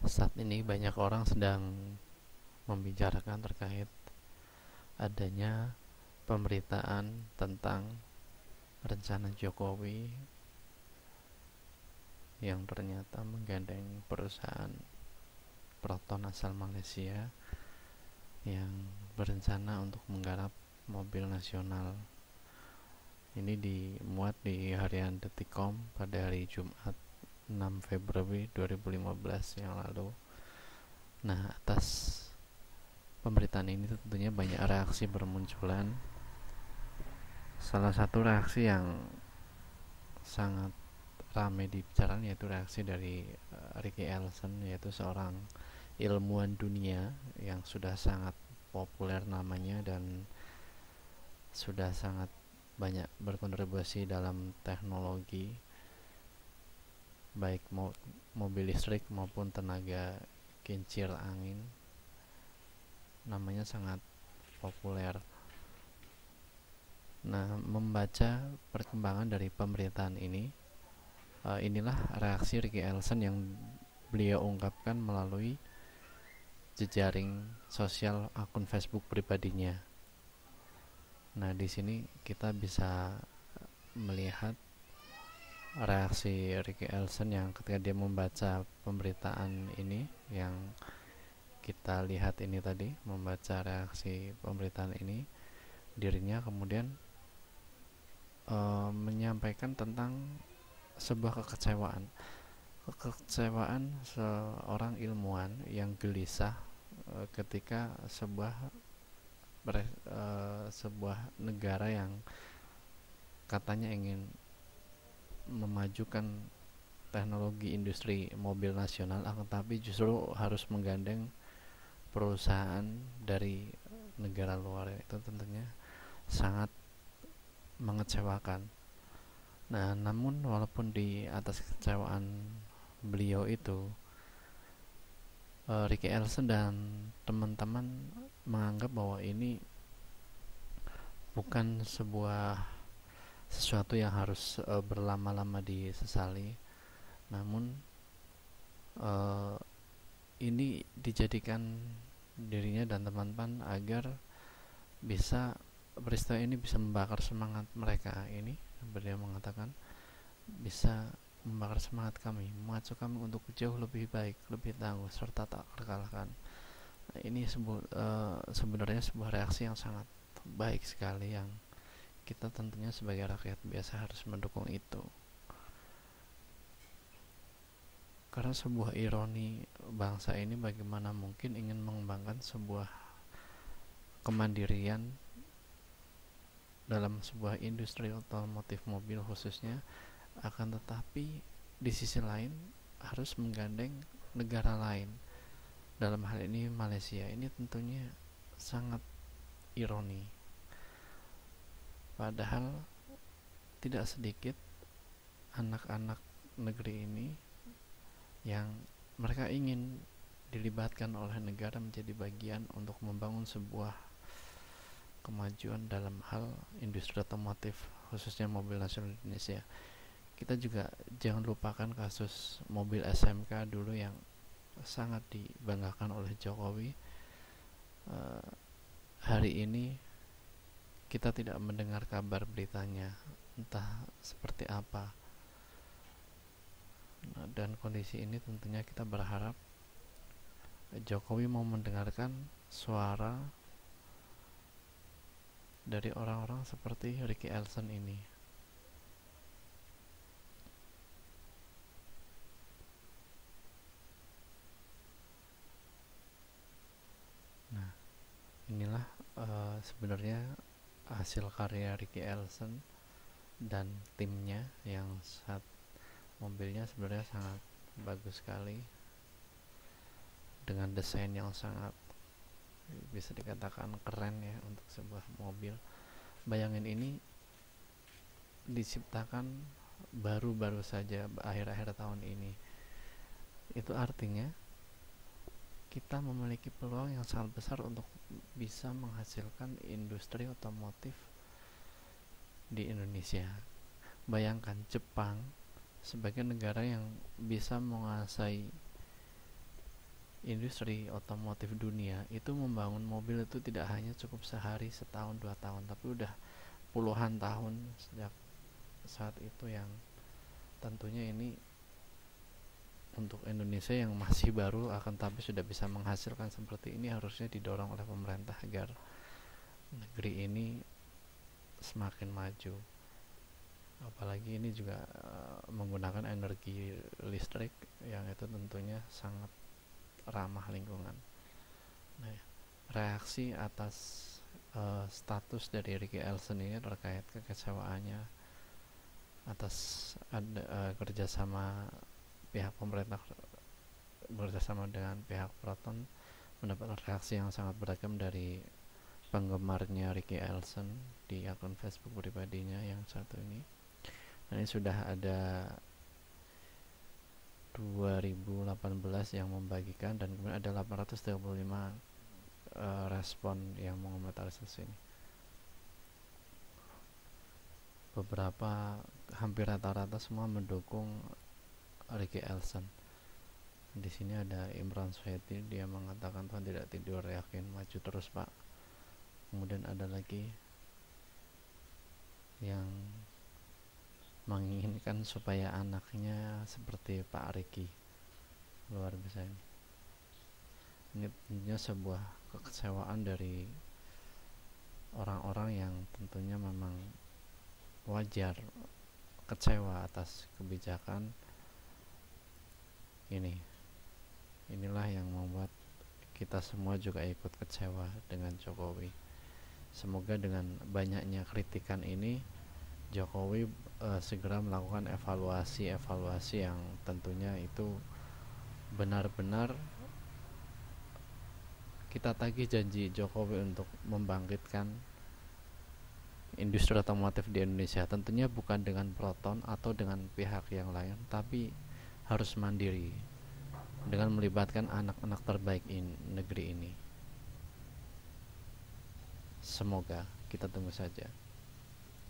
Saat ini banyak orang sedang membicarakan terkait adanya pemberitaan tentang rencana Jokowi yang ternyata menggandeng perusahaan Proton asal Malaysia yang berencana untuk menggarap mobil nasional. Ini dimuat di harian Detikcom pada hari Jumat 6 Februari 2015 yang lalu. Nah, atas pemberitaan ini tentunya banyak reaksi bermunculan. Salah satu reaksi yang sangat ramai dibicarakan yaitu reaksi dari Ricky Ellison, yaitu seorang ilmuwan dunia yang sudah sangat populer namanya dan sudah sangat banyak berkontribusi dalam teknologi baik mobil listrik maupun tenaga kincir angin. Namanya sangat populer. Nah, membaca perkembangan dari pemberitaan ini, inilah reaksi Ricky Ellison yang beliau ungkapkan melalui jejaring sosial akun Facebook pribadinya. Nah, di sini kita bisa melihat reaksi Ricky Ellison yang ketika dia membaca pemberitaan ini, yang kita lihat ini tadi, membaca reaksi pemberitaan ini, dirinya kemudian menyampaikan tentang sebuah kekecewaan seorang ilmuwan yang gelisah ketika sebuah negara yang katanya ingin memajukan teknologi industri mobil nasional, akan tapi justru harus menggandeng perusahaan dari negara luar. Itu tentunya sangat mengecewakan. Nah, namun walaupun di atas kekecewaan beliau itu, Ricky Ellison dan teman-teman menganggap bahwa ini bukan sesuatu yang harus berlama-lama disesali, namun uh, ini dijadikan dirinya dan teman-teman agar bisa peristiwa ini bisa membakar semangat mereka. Ini beliau mengatakan bisa membakar semangat kami, memacu kami untuk jauh lebih baik, lebih tangguh serta tak terkalahkan. Nah, ini sebenarnya sebuah reaksi yang sangat baik sekali, yang kita tentunya sebagai rakyat biasa harus mendukung itu. Karena sebuah ironi bangsa ini bagaimana mungkin ingin mengembangkan sebuah kemandirian dalam sebuah industri otomotif mobil khususnya, akan tetapi di sisi lain harus menggandeng negara lain, dalam hal ini Malaysia. Ini tentunya sangat ironi, padahal tidak sedikit anak-anak negeri ini yang mereka ingin dilibatkan oleh negara menjadi bagian untuk membangun sebuah kemajuan dalam hal industri otomotif khususnya mobil nasional Indonesia. Kita juga jangan lupakan kasus mobil SMK dulu yang sangat dibanggakan oleh Jokowi. Hari ini kita tidak mendengar kabar beritanya, entah seperti apa. Nah, dan kondisi ini tentunya kita berharap Jokowi mau mendengarkan suara dari orang-orang seperti Ricky Ellison ini. Nah, inilah sebenarnya hasil karya Ricky Ellison dan timnya, yang saat mobilnya sebenarnya sangat bagus sekali dengan desain yang sangat bisa dikatakan keren ya untuk sebuah mobil. Bayangin, ini diciptakan baru-baru saja akhir-akhir tahun ini. Itu artinya kita memiliki peluang yang sangat besar untuk bisa menghasilkan industri otomotif di Indonesia. Bayangkan Jepang sebagai negara yang bisa menguasai industri otomotif dunia itu membangun mobil itu tidak hanya cukup sehari, setahun, 2 tahun, tapi udah puluhan tahun sejak saat itu, yang tentunya ini untuk Indonesia yang masih baru akan tapi sudah bisa menghasilkan seperti ini harusnya didorong oleh pemerintah agar negeri ini semakin maju. Apalagi ini juga menggunakan energi listrik yang itu tentunya sangat ramah lingkungan. Nah, reaksi atas status dari Ricky Elson ini terkait kekecewaannya atas kerjasama pihak pemerintah bekerjasama dengan pihak Proton mendapat reaksi yang sangat beragam dari penggemarnya Ricky Elson di akun Facebook pribadinya yang satu ini. Nah, ini sudah ada 2018 yang membagikan, dan kemudian ada 835 respon yang mengomentari ini. Beberapa, hampir rata-rata semua mendukung Ricky Elson. Di sini ada Imran Sweti, dia mengatakan Tuhan tidak tidur, yakin maju terus Pak. Kemudian ada lagi yang menginginkan supaya anaknya seperti Pak Ricky. Luar biasa ini. Ini tentunya sebuah kekecewaan dari orang-orang yang tentunya memang wajar kecewa atas kebijakan ini. Inilah yang membuat kita semua juga ikut kecewa dengan Jokowi. Semoga dengan banyaknya kritikan ini Jokowi segera melakukan evaluasi yang tentunya itu benar-benar kita tagih janji Jokowi untuk membangkitkan industri otomotif di Indonesia. Tentunya bukan dengan Proton atau dengan pihak yang lain, tapi harus mandiri dengan melibatkan anak-anak terbaik negeri ini. Semoga, kita tunggu saja.